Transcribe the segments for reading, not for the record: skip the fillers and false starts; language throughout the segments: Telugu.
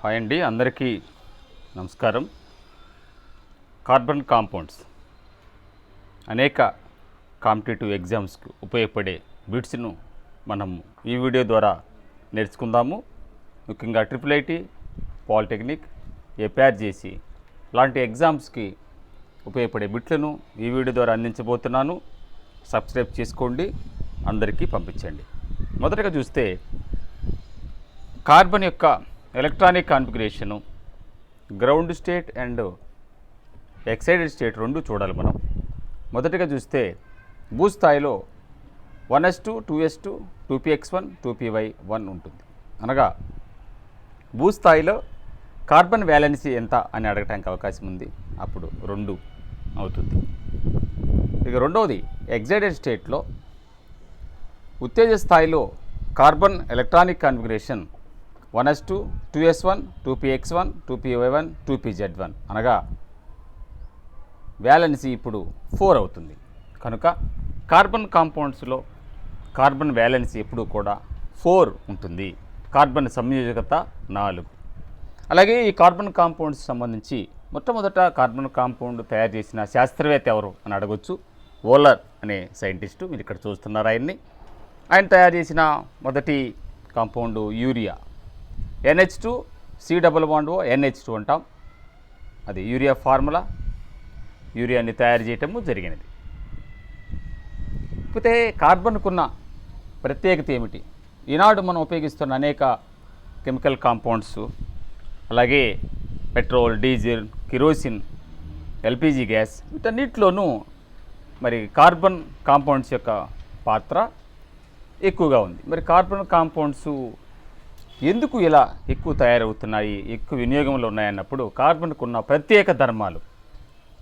హాయ్ అండి, అందరికీ నమస్కారం. కార్బన్ కాంపౌండ్స్ అనేక కాంపిటేటివ్ ఎగ్జామ్స్కి ఉపయోగపడే బిట్స్ను మనం ఈ వీడియో ద్వారా నేర్చుకుందాము. ముఖ్యంగా IIIT, పాలిటెక్నిక్, APRJC లాంటి ఎగ్జామ్స్కి ఉపయోగపడే బిట్లను ఈ వీడియో ద్వారా అందించబోతున్నాను. సబ్స్క్రైబ్ చేసుకోండి, అందరికీ పంపించండి. మొదటగా చూస్తే కార్బన్ యొక్క electronic configuration ground state and excited state రెండు చూడాలి మనం. మొదటిగా చూస్తే భూస్థాయిలో 1s2, 2s2, 2px1, 2py1 ఉంటుంది. అనగా భూస్థాయిలో కార్బన్ వ్యాలెన్సీ ఎంత అని అడగటానికి అవకాశం ఉంది. అప్పుడు 2 అవుతుంది. ఇక రెండవది ఎక్సైటెడ్ స్టేట్లో ఉత్తేజ స్థాయిలో carbon electronic configuration 1s2, 2s1, 2px1, 2py1, 2pz1 అనగా వ్యాలెన్సీ ఇప్పుడు 4 అవుతుంది. కనుక కార్బన్ కాంపౌండ్స్లో కార్బన్ వ్యాలెన్సీ ఎప్పుడు కూడా 4 ఉంటుంది. కార్బన్ సంయోజకత 4. అలాగే ఈ కార్బన్ కాంపౌండ్స్ సంబంధించి మొట్టమొదట కార్బన్ కాంపౌండ్ తయారు చేసిన శాస్త్రవేత్త ఎవరు అని అడగొచ్చు. ఓలర్ అనే సైంటిస్టు, మీరు ఇక్కడ చూస్తున్నారు ఆయన్ని. ఆయన తయారు చేసిన మొదటి compound urea. NH2 C++O NH2 అంటాం. అది యూరియా ఫార్ములా. యూరియాని తయారు చేయటము జరిగినది. కాకపోతే కార్బన్కున్న ప్రత్యేకత ఏమిటి? ఈనాడు మనం ఉపయోగిస్తున్న అనేక కెమికల్ కాంపౌండ్స్, అలాగే petrol, diesel, kerosene, LPG gas, వీటన్నిటిలోనూ మరి కార్బన్ కాంపౌండ్స్ యొక్క పాత్ర ఎక్కువగా ఉంది. మరి కార్బన్ కాంపౌండ్స్ ఎందుకు ఇలా ఎక్కువ తయారవుతున్నాయి, ఎక్కువ వినియోగంలో ఉన్నాయన్నప్పుడు కార్బన్కు ఉన్న ప్రత్యేక ధర్మాలు,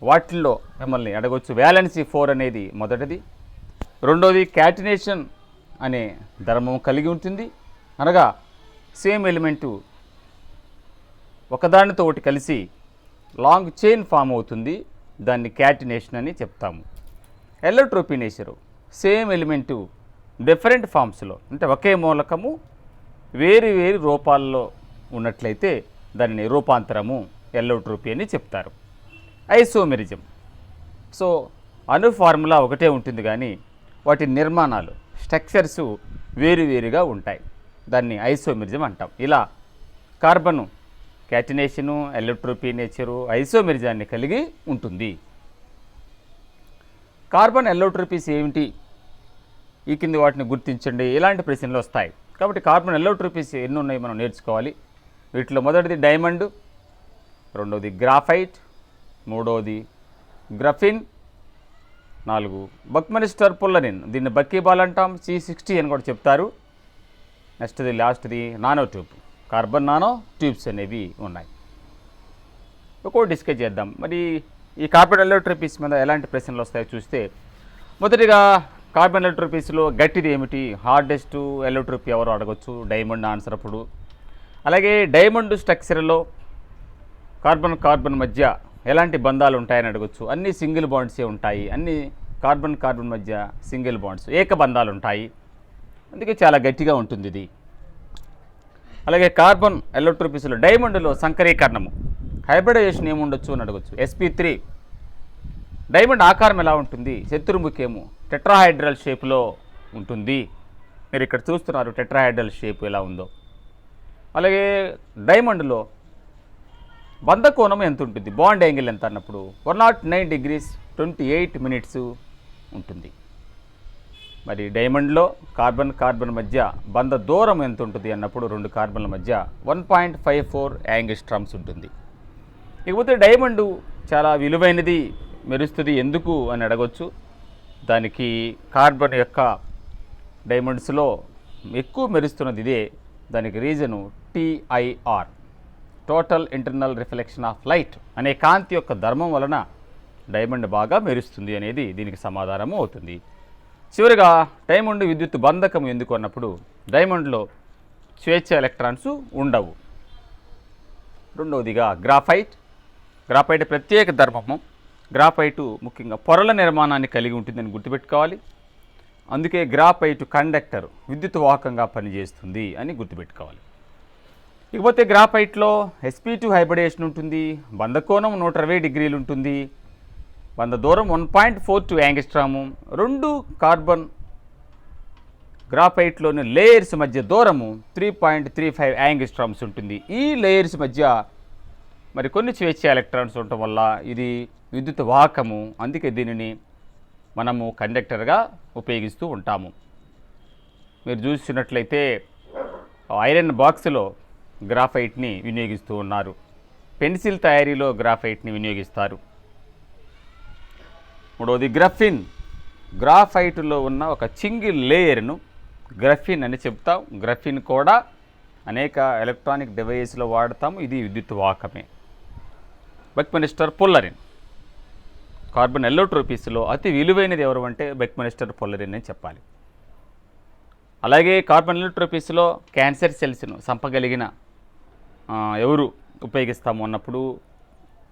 వాటిల్లో మిమ్మల్ని అడగవచ్చు. వ్యాలెన్సీ 4 అనేది మొదటిది. రెండోది క్యాటినేషన్ అనే ధర్మం కలిగి ఉంటుంది. అనగా సేమ్ ఎలిమెంటు ఒకదానితో ఒకటి కలిసి లాంగ్ చైన్ ఫామ్ అవుతుంది. దాన్ని క్యాటినేషన్ అని చెప్తాము. ఎల్లోట్రోపీ నేచరు సేమ్ ఎలిమెంటు డిఫరెంట్ ఫామ్స్లో, అంటే ఒకే మూలకము వేరు వేరు రూపాల్లో ఉన్నట్లయితే దానిని రూపాంతరము, ఎల్లోట్రోపీ అని చెప్తారు. ఐసోమెరిజం, సో అణు ఫార్ములా ఒకటే ఉంటుంది కానీ వాటి నిర్మాణాలు, స్ట్రక్చర్స్ వేరువేరుగా ఉంటాయి. దాన్ని ఐసోమెరిజం అంటాం. ఇలా కార్బను క్యాటినేషను, ఎల్లోట్రోపీ నేచరు, ఐసోమెరిజాన్ని కలిగి ఉంటుంది. కార్బన్ ఎల్లోట్రోపీస్ ఏమిటి, ఈ కింది వాటిని గుర్తించండి, ఇలాంటి ప్రశ్నలు వస్తాయి. కాబట్టి కార్బన్ ఎల్లోట్రోపీస్ ఎన్ని ఉన్నాయి మనం నేర్చుకోవాలి. వీటిలో మొదటిది డైమండ్, రెండవది గ్రాఫైట్, మూడవది గ్రఫిన్, 4 బక్మెనిస్టర్ పుల్లరిన్, దీన్ని బక్కీబాల్ అంటాం. C60 అని కూడా చెప్తారు. నెక్స్ట్ది లాస్ట్ది nanotube, carbon nanotubes అనేవి ఉన్నాయి. ఒక్కొక్కటి డిస్కస్ చేద్దాం. మరి ఈ కార్బన్ ఎల్లోట్రోపీస్ మీద ఎలాంటి ప్రశ్నలు వస్తాయో చూస్తే, మొదటిగా కార్బన్ ఎల్లోట్రోపీస్లో గట్టిది ఏమిటి, హార్డెస్ట్ ఎల్లోట్రోపీ ఎవరు అడగచ్చు. డైమండ్ ఆన్సర్ అప్పుడు. అలాగే డైమండ్ స్ట్రక్చర్లో కార్బన్ మధ్య ఎలాంటి బంధాలు ఉంటాయని అడగచ్చు. అన్ని సింగిల్ బాండ్సే ఉంటాయి. అన్ని కార్బన్ మధ్య సింగిల్ బాండ్స్, ఏక బంధాలు ఉంటాయి. అందుకే చాలా గట్టిగా ఉంటుంది ఇది. అలాగే కార్బన్ ఎల్లోట్రోపీస్లో డైమండ్లో సంకరీకరణము, హైబ్రిడైజేషన్ ఏముండొచ్చు అని అడగచ్చు. sp3. డైమండ్ ఆకారం ఎలా ఉంటుంది, శత్రుముఖేమో టెట్రాహైడ్రల్ షేప్లో ఉంటుంది. మీరు ఇక్కడ చూస్తున్నారు టెట్రాహైడ్రల్ షేప్ ఎలా ఉందో. అలాగే డైమండ్లో బంధకోణం ఎంత ఉంటుంది, బాండ్ యాంగిల్ ఎంత అన్నప్పుడు 109 degrees 28 minutes ఉంటుంది. మరి డైమండ్లో కార్బన్ మధ్య బంధ దూరం ఎంత ఉంటుంది అన్నప్పుడు 2 కార్బన్ల మధ్య 1.54 యాంగిస్ట్రమ్స్ ఉంటుంది. ఇకపోతే డైమండ్ చాలా విలువైనది, మెరుస్తుంది ఎందుకు అని అడగవచ్చు. దానికి కార్బన్ యొక్క డైమండ్స్లో ఎక్కువ మెరుస్తున్నది ఇదే. దానికి reason TIR, total internal reflection of light అనే కాంతి యొక్క ధర్మం వలన డైమండ్ బాగా మెరుస్తుంది అనేది దీనికి సమాధానము అవుతుంది. చివరిగా డైమండ్ విద్యుత్ బంధకం ఎందుకు అన్నప్పుడు డైమండ్లో స్వేచ్ఛ ఎలక్ట్రాన్స్ ఉండవు. రెండవదిగా గ్రాఫైట్ ప్రత్యేక ధర్మము. గ్రాఫైటు ముఖ్యంగా పొరల నిర్మాణాన్ని కలిగి ఉంటుందని గుర్తుపెట్టుకోవాలి. అందుకే గ్రాఫైట్ కండక్టర్, విద్యుత్ వాహకంగా పనిచేస్తుంది అని గుర్తుపెట్టుకోవాలి. ఇకపోతే గ్రాఫైట్లో sp2 హైబ్రిడేషన్ ఉంటుంది, బంధకోణం 120 డిగ్రీలు ఉంటుంది, బంధ దూరం 1.42 యాంగిస్ట్రాము, 2 కార్బన్ గ్రాఫైట్లోని లేయర్స్ మధ్య దూరము 3.35 యాంగిస్ట్రామ్స్ ఉంటుంది. ఈ లేయర్స్ మధ్య మరి కొన్ని స్వేచ్ఛ ఎలక్ట్రాన్స్ ఉండటం వల్ల ఇది విద్యుత్ వాహకము, అందుకే దీనిని మనము కండక్టర్గా ఉపయోగిస్తూ ఉంటాము. మీరు చూసినట్లయితే ఐరన్ బాక్స్లో గ్రాఫైట్ని వినియోగిస్తూ ఉన్నారు, పెన్సిల్ తయారీలో గ్రాఫైట్ని వినియోగిస్తారు. మూడవది గ్రఫిన్. గ్రాఫైట్లో ఉన్న ఒక సింగిల్ లేయర్ను గ్రఫిన్ అని చెప్తాం. గ్రఫిన్ కూడా అనేక ఎలక్ట్రానిక్ డివైస్లో వాడతాము, ఇది విద్యుత్ వాహకమే. బక్మినిస్టర్ పొల్లరిన్. కార్బన్ ఎల్లోట్రోపీస్లో అతి విలువైనది ఎవరు అంటే బక్మినిస్టర్ పొల్లరిన్ అని చెప్పాలి. అలాగే కార్బన్ ఎల్లోట్రోపీస్లో క్యాన్సర్ సెల్స్ను చంపగలిగిన ఎవరు ఉపయోగిస్తాము అన్నప్పుడు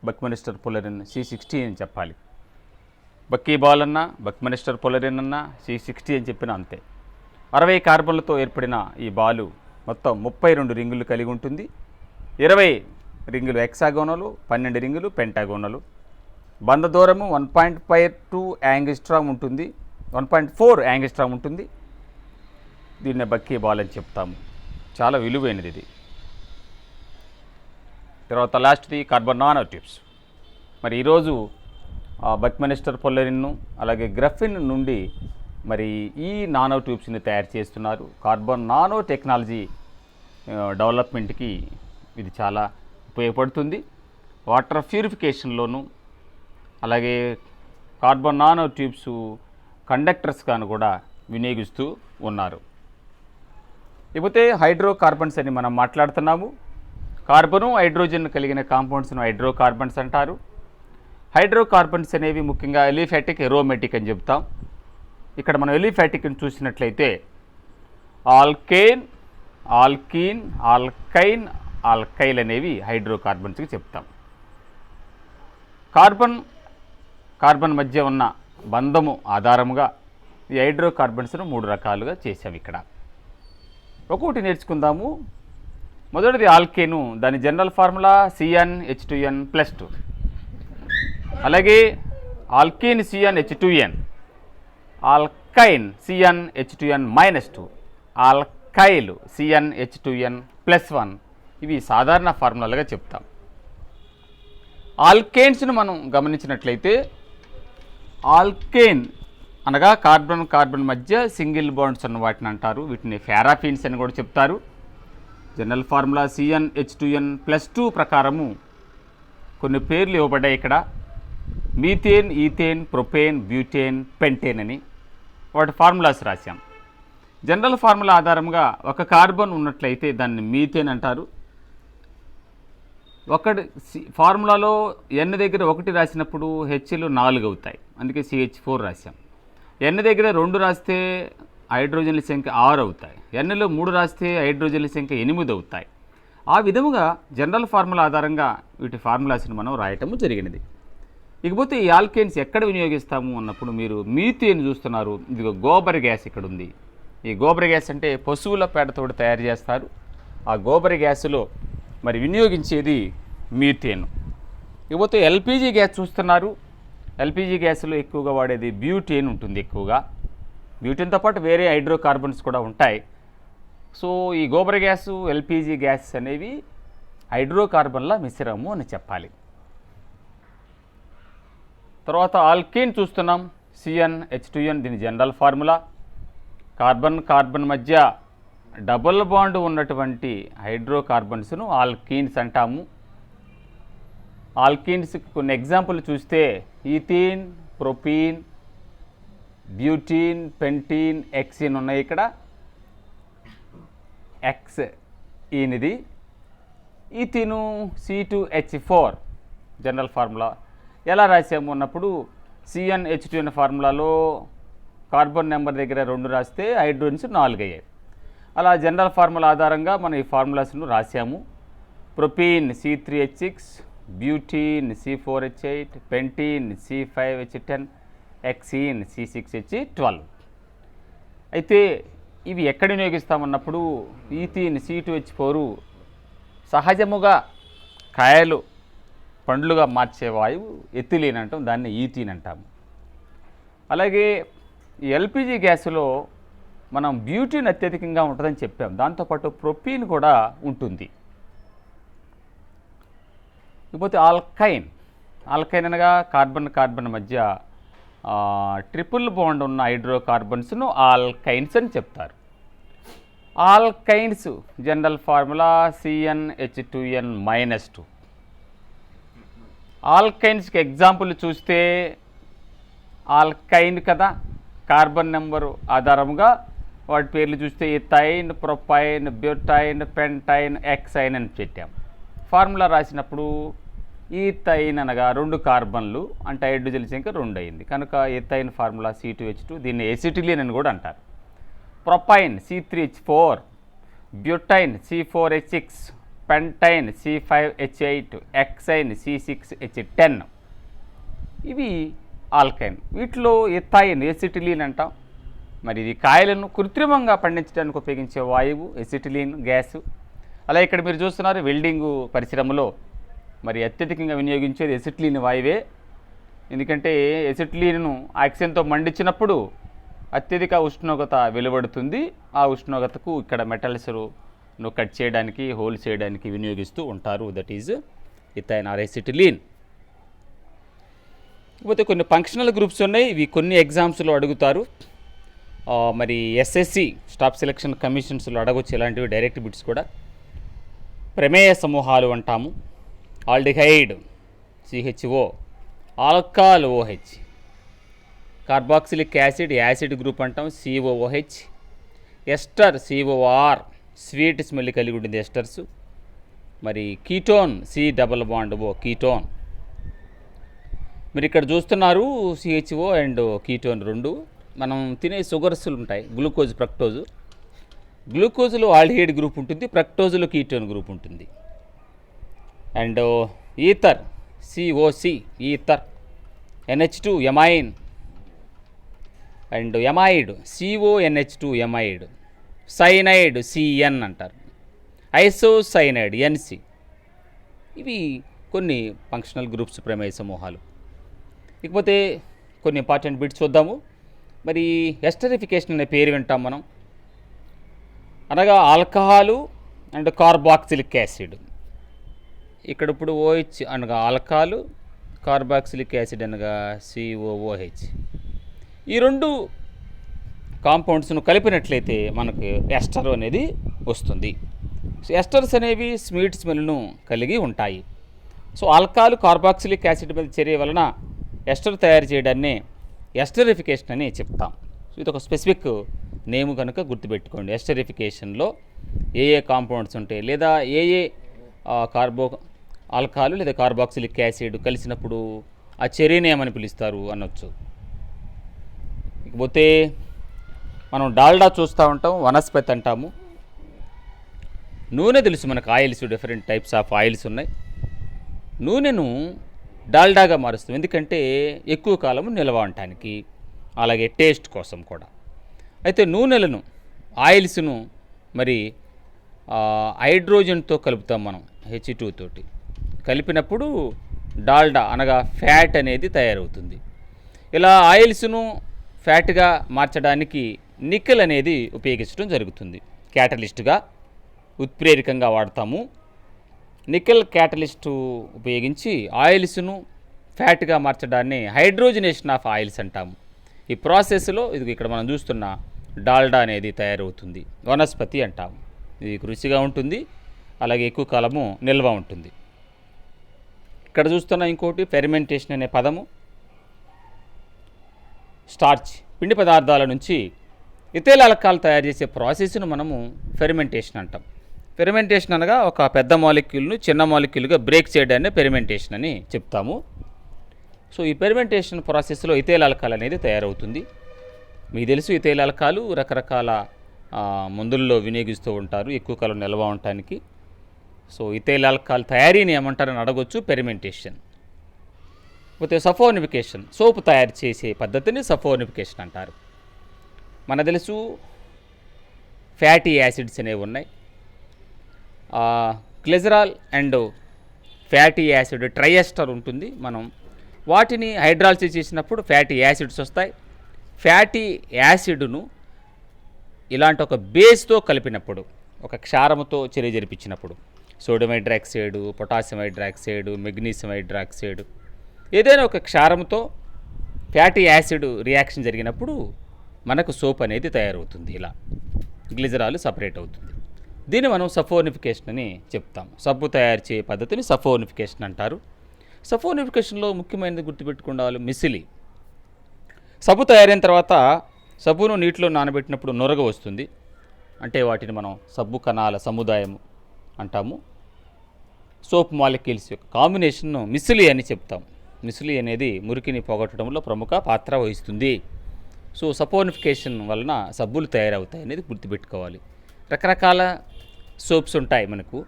బక్మినిస్టర్ పొల్లరిన్ C60 అని చెప్పాలి. బక్కీబాల్ అన్నా బక్మినిస్టర్ పొల్లరిన్ అన్నా C60 అని చెప్పిన అంతే. 60 కార్బన్లతో ఏర్పడిన ఈ బాలు మొత్తం 32 రింగులు కలిగి ఉంటుంది. 20 రింగులు హెక్సాగోనలు, 12 రింగులు పెంటాగోనలు. బంధ దూరము 1.52 యాంగిస్ట్రామ్ ఉంటుంది, 1.4 యాంగిస్ట్రామ్ ఉంటుంది. దీన్ని బక్కీబాల్ అని చెప్తాము, చాలా విలువైనది ఇది. తర్వాత లాస్ట్ది కార్బన్ నానో ట్యూబ్స్. మరి ఈరోజు బక్మినిస్టర్ పొల్లరిన్ను అలాగే గ్రఫిన్ నుండి మరి ఈ నానో ట్యూబ్స్ని తయారు చేస్తున్నారు. కార్బన్ నానో టెక్నాలజీ డెవలప్మెంట్కి ఇది చాలా ఉపయోగపడుతుంది. వాటర్ ప్యూరిఫికేషన్లోను అలాగే కార్బన్ నానో ట్యూబ్స్ కండక్టర్స్ గాను కూడా వినియోగిస్తూ ఉన్నారు. ఇకపోతే హైడ్రోకార్బన్స్ అని మనం మాట్లాడుతున్నాము. కార్బను హైడ్రోజన్ కలిగిన కాంపౌండ్స్ను హైడ్రోకార్బన్స్ అంటారు. హైడ్రోకార్బన్స్ అనేవి ముఖ్యంగా ఎలిఫాటిక్, ఎరోమేటిక్ అని చెప్తాం. ఇక్కడ మనం ఎలిఫాటిక్ని చూసినట్లయితే ఆల్కేన్, ఆల్కీన్, ఆల్కైన్, ఆల్కైల్ అనేవి హైడ్రోకార్బన్స్కి చెప్తాం. కార్బన్ మధ్య ఉన్న బంధము ఆధారముగా ఈ హైడ్రోకార్బన్స్ను 3 రకాలుగా చేసాం. ఇక్కడ ఒక్కొక్కటి నేర్చుకుందాము. మొదటిది ఆల్కేను, దాని జనరల్ ఫార్ములా CnH2n+2. అలాగే alkyne CnH2n, ఆల్కైన్ CnH2n-2, alkyl CnH2n+1. ఇవి సాధారణ ఫార్ములాలుగా చెప్తాం. ఆల్కేన్స్ను మనం గమనించినట్లయితే ఆల్కేన్ అనగా కార్బన్ మధ్య సింగిల్ బాండ్స్ అన్న వాటిని అంటారు. వీటిని ఫారాఫిన్స్ అని కూడా చెప్తారు. జనరల్ ఫార్ములా CnH2n+2 ప్రకారము కొన్ని పేర్లు ఇవ్వబడ్డాయి ఇక్కడ. Methane, ethane, propane, butane, pentane అని వాటి ఫార్ములాస్ రాశాం. జనరల్ ఫార్ములా ఆధారంగా ఒక కార్బన్ ఉన్నట్లయితే దాన్ని మీథేన్ అంటారు. ఫార్ములాలో N దగ్గర 1 రాసినప్పుడు Hలు 4 అవుతాయి, అందుకే CH4 రాశాం. N దగ్గర 2 రాస్తే హైడ్రోజన్ల సంఖ్య 6 అవుతాయి. Nలో 3 రాస్తే హైడ్రోజన్ల సంఖ్య 8 అవుతాయి. ఆ విధముగా జనరల్ ఫార్ములా ఆధారంగా వీటి ఫార్ములాస్ని మనం రాయటము జరిగినది. ఇకపోతే ఈ ఆల్కేన్స్ ఎక్కడ వినియోగిస్తాము అన్నప్పుడు మీరు మీథేన్ చూస్తున్నారు. ఇది గోబర్ గ్యాస్ ఇక్కడ ఉంది. ఈ గోబర్ గ్యాస్ అంటే పశువుల పేడతో తయారు చేస్తారు. ఆ గోబర్ గ్యాస్లో మరి వినియోగించేది మీథేన్. ఇకపోతే LPG గ్యాస్ చూస్తున్నారు. LPG గ్యాస్లో ఎక్కువగా వాడేది బ్యూటేన్ ఉంటుంది. ఎక్కువగా బ్యూటేన్తో పాటు వేరే హైడ్రోకార్బన్స్ కూడా ఉంటాయి. సో ఈ గోబర్ గ్యాసు, LPG గ్యాస్ అనేవి హైడ్రోకార్బన్ల మిశ్రమము అని చెప్పాలి. తర్వాత ఆల్కీన్ చూస్తున్నాం. CnH2n, దీని జనరల్ ఫార్ములా. కార్బన్ మధ్య డబుల్ బాండ్ ఉన్నటువంటి హైడ్రోకార్బన్స్ను ఆల్కీన్స్ అంటాము. ఆల్కీన్స్కి కొన్ని ఎగ్జాంపుల్ చూస్తే ఈథీన్, ప్రొపీన్, బ్యూటీన్, పెంటీన్, ఎక్సిన్ ఉన్నాయి. ఇక్కడ ఎక్స్ ఈనిది. ఈథీను C2H4 general formula. ఎలా రాసాము అన్నప్పుడు CnH2n ఫార్ములాలో కార్బన్ నెంబర్ దగ్గర 2 రాస్తే హైడ్రోజన్స్ 4 అయ్యాయి. అలా జనరల్ ఫార్ములా ఆధారంగా మనం ఈ ఫార్ములాస్ను రాసాము. Propene C3H6, butene C4H8, పెంటీన్ C5H10, ఎక్సీన్ C6H12. అయితే ఇవి ఎక్కడ వినియోగిస్తామన్నప్పుడు ఈథీన్ C2H4 సహజముగా కాయలు పండ్లుగా మార్చే వాయువు ఎథిలీన్ అంటాం, దాన్ని ఈథీన్ అంటాము. అలాగే ఈ ఎల్పిజి గ్యాస్లో మనం బ్యూటీన్ అత్యధికంగా ఉంటుందని చెప్పాం, దాంతోపాటు ప్రొపీన్ కూడా ఉంటుంది. ఇకపోతే ఆల్కైన్ అనగా కార్బన్ మధ్య ట్రిపుల్ బాండ్ ఉన్న హైడ్రోకార్బన్స్ను ఆల్కైన్స్ అని చెప్తారు. Alkynes general formula CnH2n-2. ఆల్కైన్స్కి ఎగ్జాంపుల్ చూస్తే ఆల్కైన్ కదా, కార్బన్ నెంబరు ఆధారంగా వాటి పేర్లు చూస్తే ethyne, propyne, butyne, pentyne, hexyne అని పెట్టాం. ఫార్ములా రాసినప్పుడు ఈథైన్ అనగా 2 కార్బన్లు అంటే హైడ్రోజన్ సంఖ్య 2 అయింది కనుక ఈథైన్ ఫార్ములా C2H2, దీన్ని ఎసిటిలిన్ అని కూడా అంటారు. Propyne C3H4, butyne C4H6, పెంటైన్ C5H8, ఎక్సైన్ C6H10. ఇవి ఆల్కైన్. వీటిలో ఇథైన్ ఎసిటిలిన్ అంటాం. మరి ఇది కాయలను కృత్రిమంగా పండించడానికి ఉపయోగించే వాయువు ఎసిటిలిన్ గ్యాసు. అలా ఇక్కడ మీరు చూస్తున్నారు వెల్డింగు పరిశ్రమలో మరి అత్యధికంగా వినియోగించేది ఎసిటిలిన్ వాయువే. ఎందుకంటే ఎసిటిలిన్ను ఆక్సిజన్తో మండించినప్పుడు అత్యధిక ఉష్ణోగ్రత వెలువడుతుంది. ఆ ఉష్ణోగ్రతకు ఇక్కడ మెటల్స్ను కట్ చేయడానికి, హోల్ చేయడానికి వినియోగిస్తూ ఉంటారు. That is ethyne or acetylene. కాకపోతే కొన్ని ఫంక్షనల్ గ్రూప్స్ ఉన్నాయి, ఇవి కొన్ని ఎగ్జామ్స్లో అడుగుతారు. మరి ఎస్ఎస్సి స్టాఫ్ సెలక్షన్ కమిషన్స్లో అడగొచ్చు ఇలాంటివి డైరెక్ట్ బిట్స్ కూడా. ప్రమేయ సమూహాలు అంటాము. Aldehyde CHO, alcohol OH, carboxylic acid group అంటాం COOH, ester COR, sweet smell కలిగి ఉంటుంది ఎస్టర్స్. మరి కీటోన్ C+O కీటోన్. మీరు ఇక్కడ చూస్తున్నారు CHO అండ్ కీటోన్ 2. మనం తినే షుగర్స్లు ఉంటాయి, గ్లూకోజ్, ఫ్రక్టోజు. గ్లూకోజ్లో ఆల్డిహైడ్ గ్రూప్ ఉంటుంది, ఫ్రక్టోజ్లో కీటోన్ గ్రూప్ ఉంటుంది. And ether COC ether, NH2 amine, and amide CONH2 amide, cyanide CN అంటారు, ఐసోసైనైడ్ NC. ఇవి కొన్ని ఫంక్షనల్ గ్రూప్స్ ప్రమేయ సమూహాలు. ఇకపోతే కొన్ని ఇంపార్టెంట్ బిట్స్ చూద్దాము. మరి ఎస్టరిఫికేషన్ అనే పేరు వింటాం మనం, అనగా ఆల్కహాలు అండ్ కార్బాక్సిలిక్ యాసిడ్. ఇక్కడ ఇప్పుడు OH అనగా ఆల్కహాలు, కార్బాక్సిలిక్ యాసిడ్ అనగా COOH. ఈ 2 కాంపౌండ్స్ను కలిపినట్లయితే మనకు ఎస్టర్ అనేది వస్తుంది. ఎస్టర్స్ అనేవి స్వీట్ స్మెల్ను కలిగి ఉంటాయి. సో ఆల్కహాల్ కార్బాక్సిలిక్ యాసిడ్ మీద చర్య వలన ఎస్టర్ తయారు చేయడాన్ని ఎస్టరిఫికేషన్ అని చెప్తాం. సో ఇది ఒక స్పెసిఫిక్ నేమ్ కనుక గుర్తుపెట్టుకోండి. ఎస్టరిఫికేషన్లో ఏ కాంపౌండ్స్ ఉంటాయి, లేదా ఏ ఆల్కహాల్ లేదా కార్బాక్సిలిక్ యాసిడ్ కలిసినప్పుడు ఆ చర్యని ఏమని పిలుస్తారు అనొచ్చు. ఇకపోతే మనం డాల్డా చూస్తూ ఉంటాం, వనస్పతి అంటాము. నూనె తెలుసు మనకు, oils, different types of oils ఉన్నాయి. నూనెను డాల్డాగా మారుస్తాం, ఎందుకంటే ఎక్కువ కాలము నిల్వ ఉండటానికి, అలాగే టేస్ట్ కోసం కూడా. అయితే నూనెలను, ఆయిల్స్ను మరి హైడ్రోజన్తో కలుపుతాం మనం, H2 తోటి కలిపినప్పుడు డాల్డా అనగా ఫ్యాట్ అనేది తయారవుతుంది. ఇలా ఆయిల్స్ను ఫ్యాట్గా మార్చడానికి నికెల్ అనేది ఉపయోగించడం జరుగుతుంది. క్యాటలిస్ట్గా ఉత్ప్రేరకంగా వాడతాము. నికెల్ క్యాటలిస్ట్ ఉపయోగించి ఆయిల్స్ను ఫ్యాట్గా మార్చడాన్ని హైడ్రోజనేషన్ ఆఫ్ ఆయిల్స్ అంటాము. ఈ ప్రాసెస్లో ఇది ఇక్కడ మనం చూస్తున్న డాల్డా అనేది తయారవుతుంది, వనస్పతి అంటాము. ఇది రుచిగా ఉంటుంది, అలాగే ఎక్కువ కాలము నిల్వ ఉంటుంది. ఇక్కడ చూస్తున్న ఇంకోటి ఫెర్మెంటేషన్ అనే పదము. స్టార్చ్, పిండి పదార్థాల నుంచి ఇథైల్ ఆల్కహాల్ తయారు చేసే ప్రాసెస్ను మనము ఫెర్మెంటేషన్ అంటాం. ఫెర్మెంటేషన్ అనగా ఒక పెద్ద మాలిక్యూల్ను చిన్న మాలిక్యూల్గా బ్రేక్ చేయడాన్ని ఫెర్మెంటేషన్ అని చెప్తాము. సో ఈ ఫెర్మెంటేషన్ ప్రాసెస్లో ఇథైల్ ఆల్కహాల్ అనేది తయారవుతుంది. మీకు తెలుసు ఇథైల్ ఆల్కహాల్ రకరకాల మందుల్లో వినియోగిస్తూ ఉంటారు ఎక్కువ కాలం నిల్వ ఉండటానికి. సో ఇథైల్ ఆల్కహాల్ తయారీని ఏమంటారని అడగొచ్చు, ఫెర్మెంటేషన్. పోతే సఫోనిఫికేషన్, సోపు తయారు చేసే పద్ధతిని సఫోనిఫికేషన్ అంటారు. మన తెలుసు ఫ్యాటీ యాసిడ్స్ అనేవి ఉన్నాయి. Glycerol and fatty acid triester ఉంటుంది. మనం వాటిని హైడ్రాలసిస్ చేసినప్పుడు ఫ్యాటీ యాసిడ్స్ వస్తాయి. ఫ్యాటీ యాసిడ్ను ఇలాంటి ఒక బేస్తో కలిపినప్పుడు, ఒక క్షారముతో చర్య జరిపించినప్పుడు, sodium hydroxide, potassium hydroxide, magnesium hydroxide, ఏదైనా ఒక క్షారంతో ఫ్యాటీ యాసిడ్ రియాక్షన్ జరిగినప్పుడు మనకు సోప్ అనేది తయారవుతుంది. ఇలా గ్లిజరాల్ సపరేట్ అవుతుంది. దీన్ని మనం సఫోనిఫికేషన్ అని చెప్తాం. సబ్బు తయారు చేసే పద్ధతిని సఫోనిఫికేషన్ అంటారు. సఫోనిఫికేషన్లో ముఖ్యమైనది గుర్తుపెట్టుకోవాలి మిసిలి. సబ్బు తయారైన తర్వాత సబ్బును నీటిలో నానబెట్టినప్పుడు నొరగ వస్తుంది. అంటే వాటిని మనం సబ్బు కణాల సముదాయం అంటాము. సోప్ మాలిక్యూల్స్ యొక్క కాంబినేషన్ను మిసిలి అని చెప్తాం. మిసిలి అనేది మురికిని పోగొట్టడంలో ప్రముఖ పాత్ర వహిస్తుంది. సో సఫోనిఫికేషన్ వలన సబ్బులు తయారవుతాయి అనేది గుర్తుపెట్టుకోవాలి. రకరకాల సోప్స్ ఉంటాయి మనకు.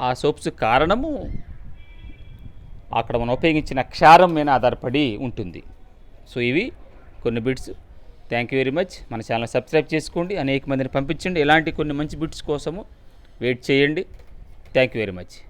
ఆ సోప్స్ కారణము అక్కడ మనం ఉపయోగించిన క్షారం మీద ఆధారపడి ఉంటుంది. సో ఇవి కొన్ని bits. Thank you very much. మన ఛానల్ సబ్స్క్రైబ్ చేసుకోండి, అనేక మందిని పంపించండి. ఇలాంటి కొన్ని మంచి బిట్స్ కోసము వెయిట్ చేయండి. Thank you very much.